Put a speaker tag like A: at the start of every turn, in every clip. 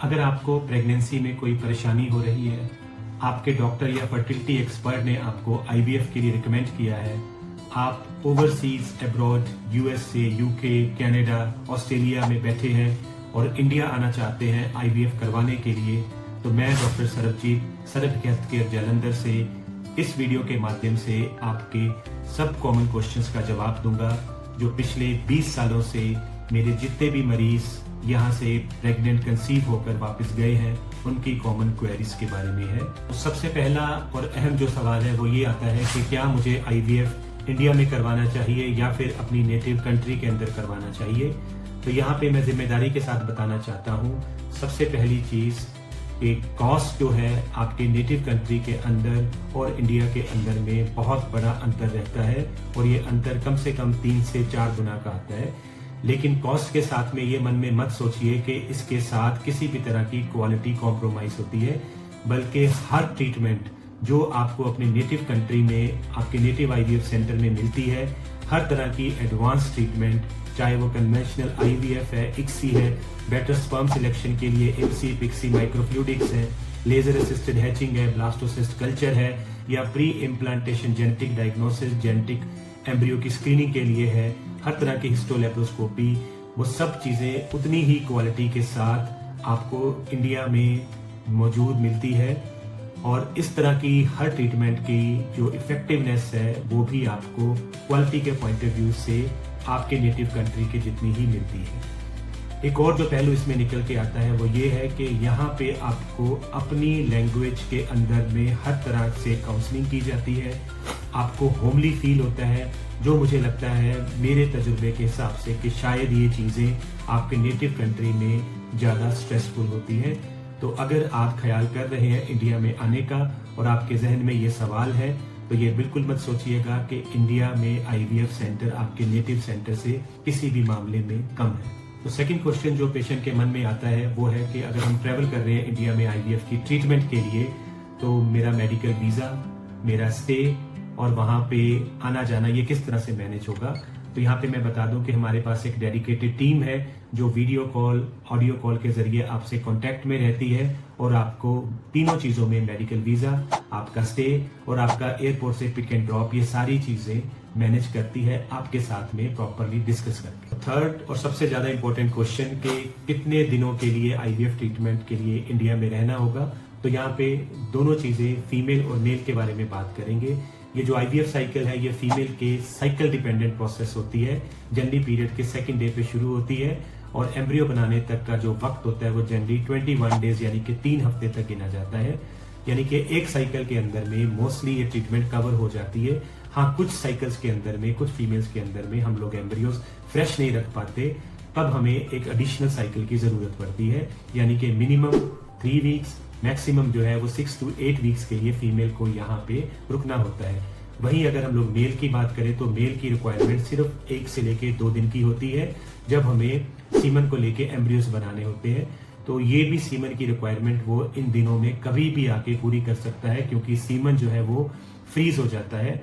A: अगर आपको प्रेगनेंसी में कोई परेशानी हो रही है, आपके डॉक्टर या फर्टिलिटी एक्सपर्ट ने आपको आईवीएफ के लिए रिकमेंड किया है, आप overseas abroad USA, UK, Canada, Australia में बैठे हैं और इंडिया आना चाहते हैं आईवीएफ करवाने के लिए, तो मैं डॉक्टर सरब हेल्थ केयर जालंधर से इस वीडियो के माध्यम से आपके सब कॉमन क्वेश्चंस का जवाब दूंगा जो पिछले 20 सालों से मेरे जितने भी मरीज यहाँ से प्रेग्नेंट कंसीव होकर वापस गए हैं उनकी कॉमन क्वेरीज के बारे में है। तो सबसे पहला और अहम जो सवाल है वो ये आता है कि क्या मुझे आईवीएफ इंडिया में करवाना चाहिए या फिर अपनी नेटिव कंट्री के अंदर करवाना चाहिए। तो यहाँ पे मैं जिम्मेदारी के साथ बताना चाहता हूँ, सबसे पहली चीज एक कॉस्ट जो है आपके नेटिव कंट्री के अंदर और इंडिया के अंदर में बहुत बड़ा अंतर रहता है और ये अंतर कम से कम 3 से 4 गुना का आता है। लेकिन कॉस्ट के साथ में ये मन में मत सोचिए कि इसके साथ किसी भी तरह की क्वालिटी कॉम्प्रोमाइज होती है, बल्कि हर ट्रीटमेंट जो आपको अपने नेटिव कंट्री में आपके नेटिव आईवीएफ सेंटर में मिलती है, हर तरह की एडवांस ट्रीटमेंट, चाहे वो कन्वेंशनल आईवीएफ है, इक्सी है, बेटर स्पर्म सिलेक्शन के लिए एमसी, पिक्सी, माइक्रोफ्लूडिक्स है, लेजर असिस्टेड हैचिंग है, ब्लास्टोसिस्ट कल्चर है, या pre implantation genetic diagnosis, genetic embryo की स्क्रीनिंग के लिए है, हर तरह की हिस्टोलेप्रोस्कोपी, वो सब चीजें उतनी ही क्वालिटी के साथ आपको इंडिया में मौजूद मिलती है और इस तरह की हर ट्रीटमेंट की जो इफेक्टिवनेस है वो भी आपको क्वालिटी के पॉइंट ऑफ व्यू से आपके नेटिव कंट्री के जितनी ही मिलती है। एक और जो पहलू इसमें निकल के आता है वो ये है कि यहाँ पे आपको अपनी लैंग्वेज के अंदर में हर तरह से काउंसलिंग की जाती है, आपको होमली फील होता है, जो मुझे लगता है मेरे तजुर्बे के हिसाब से कि शायद ये चीज़ें आपके नेटिव कंट्री में ज़्यादा स्ट्रेसफुल होती हैं। तो अगर आप ख्याल कर रहे हैं इंडिया में आने का और आपके जहन में ये सवाल है तो ये बिल्कुल मत सोचिएगा कि इंडिया में आईवीएफ सेंटर आपके नेटिव सेंटर से किसी भी मामले में कम है। तो सेकंड क्वेश्चन जो पेशेंट के मन में आता है वो है कि अगर हम ट्रैवल कर रहे हैं इंडिया में आईवीएफ की ट्रीटमेंट के लिए, तो मेरा मेडिकल वीज़ा, मेरा स्टे और वहाँ पे आना जाना ये किस तरह से मैनेज होगा। तो यहाँ पे मैं बता दूं कि हमारे पास एक डेडिकेटेड टीम है जो वीडियो कॉल, ऑडियो कॉल के जरिए आपसे कांटेक्ट में रहती है और आपको तीनों चीज़ों में मेडिकल वीज़ा, आपका स्टे और आपका एयरपोर्ट से पिक एंड ड्रॉप, ये सारी चीज़ें मैनेज करती है आपके साथ में प्रॉपरली डिस्कस करके। थर्ड और सबसे ज़्यादा इंपॉर्टेंट क्वेश्चन कि कितने दिनों के लिए आईवीएफ ट्रीटमेंट के लिए इंडिया में रहना होगा। तो यहाँ पे दोनों चीज़ें फीमेल और मेल के बारे में बात करेंगे। ये जो आईवीएफ साइकिल है ये फीमेल के साइकिल डिपेंडेंट प्रोसेस होती है, जनरली पीरियड के सेकंड डे पे शुरू होती है और एम्ब्रियो बनाने तक का जो वक्त होता है वो जनरली 21 डेज यानी कि 3 हफ्ते तक गिना जाता है। यानी कि एक साइकिल के अंदर में मोस्टली ये ट्रीटमेंट कवर हो जाती है। हाँ, कुछ साइकिल्स के अंदर में, कुछ फीमेल्स के अंदर में हम लोग एम्ब्रियोज फ्रेश नहीं रख पाते, तब हमें एक एडिशनल साइकिल की जरूरत पड़ती है, यानी कि मिनिमम 3 वीक्स, मैक्सिमम जो है वो 6 to 8 वीक्स के लिए फीमेल को यहाँ पे रुकना होता है। वहीं अगर हम लोग मेल की बात करें तो मेल की रिक्वायरमेंट सिर्फ 1 से लेके 2 दिन की होती है, जब हमें सीमन को लेके एम्ब्रियोस बनाने होते हैं। तो ये भी सीमन की रिक्वायरमेंट वो इन दिनों में कभी भी आके पूरी कर सकता है, क्योंकि सीमन जो है वो फ्रीज हो जाता है।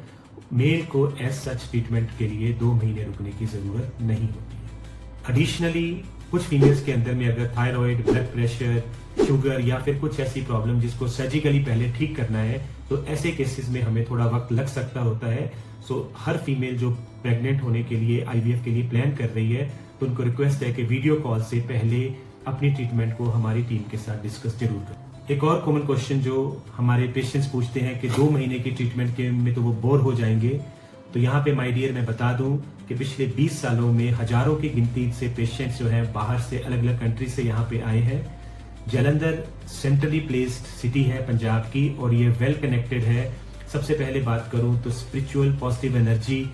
A: मेल को एज सच ट्रीटमेंट के लिए 2 महीने रुकने की जरूरत नहीं होती है। एडिशनली कुछ फीमेल्स के अंदर में अगर थायराइड, ब्लड प्रेशर, शुगर या फिर कुछ ऐसी प्रॉब्लम जिसको सर्जिकली पहले ठीक करना है, तो ऐसे केसेस में हमें थोड़ा वक्त लग सकता होता है। सो हर फीमेल जो प्रेग्नेंट होने के लिए आईवीएफ के लिए प्लान कर रही है तो उनको रिक्वेस्ट है कि वीडियो कॉल से पहले अपनी ट्रीटमेंट को हमारी टीम के साथ डिस्कस जरूर करें। एक और कॉमन क्वेश्चन जो हमारे पेशेंट्स पूछते हैं कि 2 महीने की ट्रीटमेंट के में तो वो बोर हो जाएंगे। तो यहाँ पे माय डियर मैं बता दूं कि पिछले 20 सालों में हजारों की गिनती से पेशेंट्स जो हैं बाहर से, अलग अलग कंट्री से यहाँ पे आए हैं। जालंधर सेंट्रली प्लेस्ड सिटी है पंजाब की और ये वेल कनेक्टेड है। सबसे पहले बात करूं तो स्पिरिचुअल पॉजिटिव एनर्जी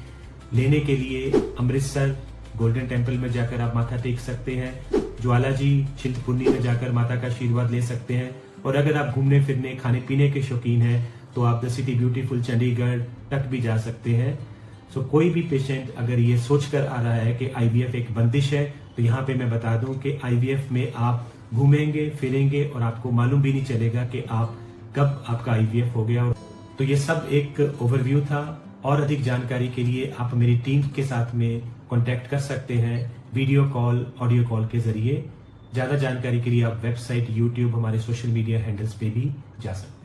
A: लेने के लिए अमृतसर गोल्डन टेम्पल में जाकर आप माथा टेक सकते हैं, ज्वाला जी चिंतपूर्णी में जाकर माता का आशीर्वाद ले सकते हैं, और अगर आप घूमने फिरने, खाने पीने के शौकीन हैं तो आप द सिटी ब्यूटीफुल चंडीगढ़ तक भी जा सकते हैं। सो कोई भी पेशेंट अगर ये सोचकर आ रहा है कि आईवीएफ एक बंदिश है, तो यहाँ पे मैं बता दूं कि आईवीएफ में आप घूमेंगे फिरेंगे और आपको मालूम भी नहीं चलेगा कि आप कब आपका आईवीएफ हो गया। तो ये सब एक ओवरव्यू था, और अधिक जानकारी के लिए आप मेरी टीम के साथ में कांटेक्ट कर सकते हैं वीडियो कॉल, ऑडियो कॉल के जरिए। ज़्यादा जानकारी के लिए आप वेबसाइट, यूट्यूब, हमारे सोशल मीडिया हैंडल्स पे भी जा सकते हैं।